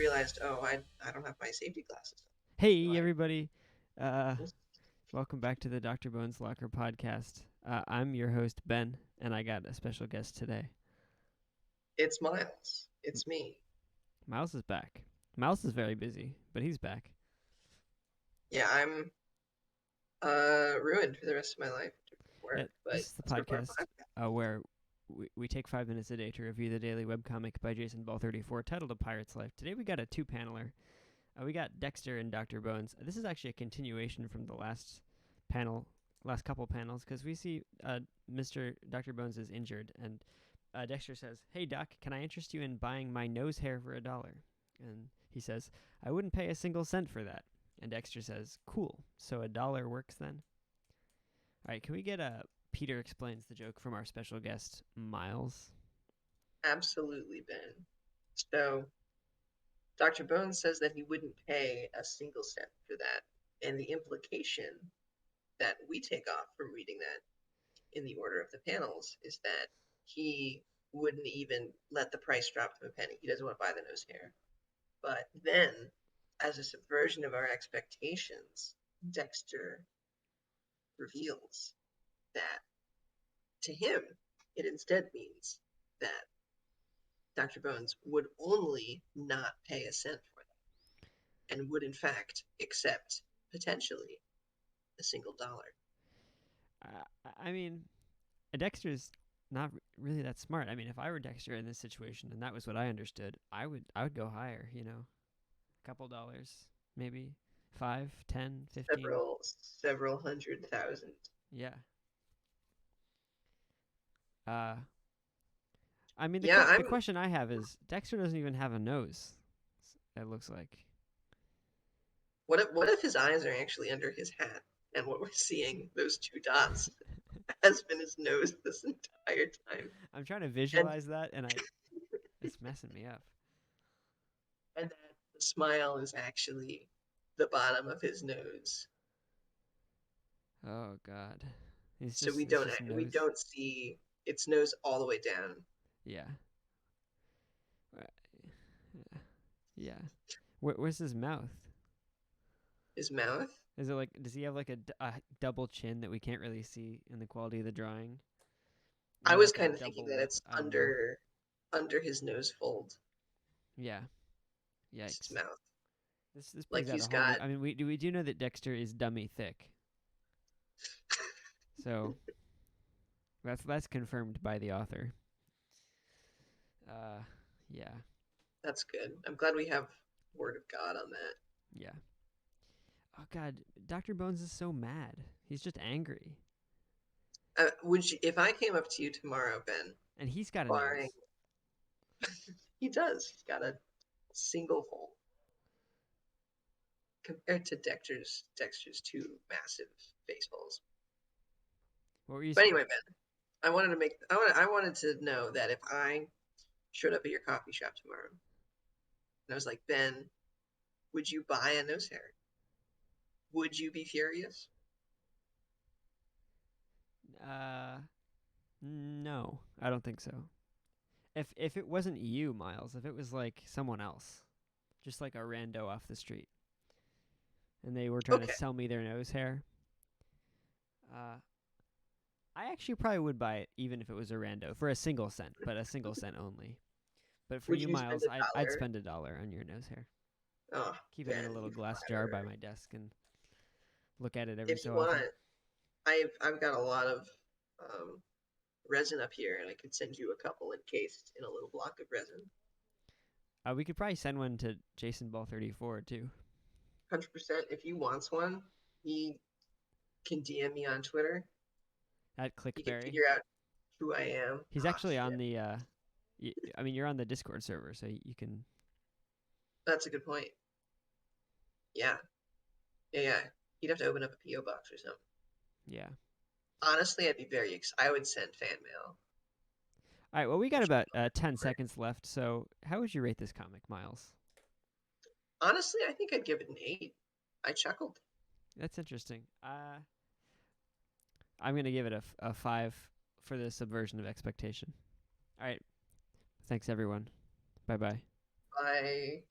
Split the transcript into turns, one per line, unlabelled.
realized, oh, I don't have my safety glasses on. So
Hey, everybody. Uh,
I
welcome back to the Dr. Bones Locker podcast. I'm your host, Ben, and I got a special guest today.
it's Miles.
M-
It's me.
Miles is back. Miles is very busy, but he's back.
Yeah, I'm ruined for the rest of my life to work, but
This is the
that's work
podcast where we take 5 minutes a day to review the daily webcomic by Jason Ball 34 titled A Pirate's Life. Today we got a two-paneler. We got Dexter and Dr. Bones. This is actually a continuation from the last couple panels, because we see Mr. Dr. Bones is injured, and Dexter says, "Hey Doc, can I interest you in buying my nose hair for $1?" And he says, "I wouldn't pay a single cent for that." And Dexter says, "Cool. So $1 works then?" All right, can we get Peter explains the joke from our special guest Miles?
Absolutely, Ben. So Dr. Bones says that he wouldn't pay a single cent for that, and the implication that we take off from reading that in the order of the panels is that he wouldn't even let the price drop to a penny. He doesn't want to buy the nose hair. But then, as a subversion of our expectations, Dexter reveals that to him, it instead means that Dr. Bones would only not pay a cent for that and would, in fact, accept potentially a single dollar.
I mean, Dexter's not really that smart. I mean, if I were Dexter in this situation and that was what I understood, I would go higher. A couple dollars, maybe 5, 10, 15.
Several hundred thousand.
Yeah. Uh, I mean,
Yeah,
the
I'm.
question I have is Dexter doesn't even have a nose. It looks like.
What if his eyes are actually under his hat, and what we're seeing, those two dots, has been his nose this entire time,
I'm trying to
and
visualize that, and it's messing me up.
and that the smile is actually the bottom of his nose.
Oh God, he's
So
just it's just
we
nose.
don't see its nose all the way down.
Yeah. Yeah. Where's his mouth?
His mouth.
Is it like, does he have like a double chin that we can't really see in the quality of the drawing?
I
Or
was
like a
kind of thinking
double
that
lip?
it's
I don't know.
under his nose fold.
Yeah.
It's his
Yikes.
mouth.
This
Like
brings out a
he's
whole new.
got.
I mean, we do know that Dexter is dummy thick, so that's confirmed by the author. Uh, yeah,
That's good. I'm glad we have word of God on that.
yeah. Oh God, Doctor Bones is so mad. He's just angry,
Would you, if I came up to you tomorrow, Ben,
and he's got a
barring
nose.
he does, he's got a single hole compared to Dexter's two massive face holes.
What were you?
But anyway, Ben, I wanted to know that if I showed up at your coffee shop tomorrow and I was like, Ben, would you buy a nose hair? Would you be furious?
Uh, no, I don't think so. If it wasn't you, Miles, if it was like someone else, just like a rando off the street, and they were trying to
Okay.
sell me their nose hair, uh, I actually probably would buy it even if it was a rando for a single cent, but a single cent only. But for
Would
you,
you spend
Miles,
a
I'd
dollar?
spend $1 on your nose hair.
Oh,
Keep it in a
Ben,
little
you
glass jar by
flatterer.
my desk and look at it every
If you
so
want,
often.
I've got a lot of resin up here, and I could send you a couple encased in a little block of resin.
We could probably send one to Jason Ball 34 too.
100%. If he wants one, he can DM me on Twitter.
At
He can
Clickberry.
figure out who I am.
He's
Oh,
actually on
shit.
the. I mean, you're on the Discord server, so you can.
That's a good point. Yeah. Yeah. He'd have to open up a PO box or something.
Yeah.
Honestly, I'd be very excited. I would send fan mail.
All right. Well, we got
Which,
about 10 seconds left. So, how would you rate this comic, Miles?
honestly, I think I'd give it an 8. I chuckled.
That's interesting. I'm gonna give it a 5 for the subversion of expectation. All right. Thanks, everyone. Bye bye.
I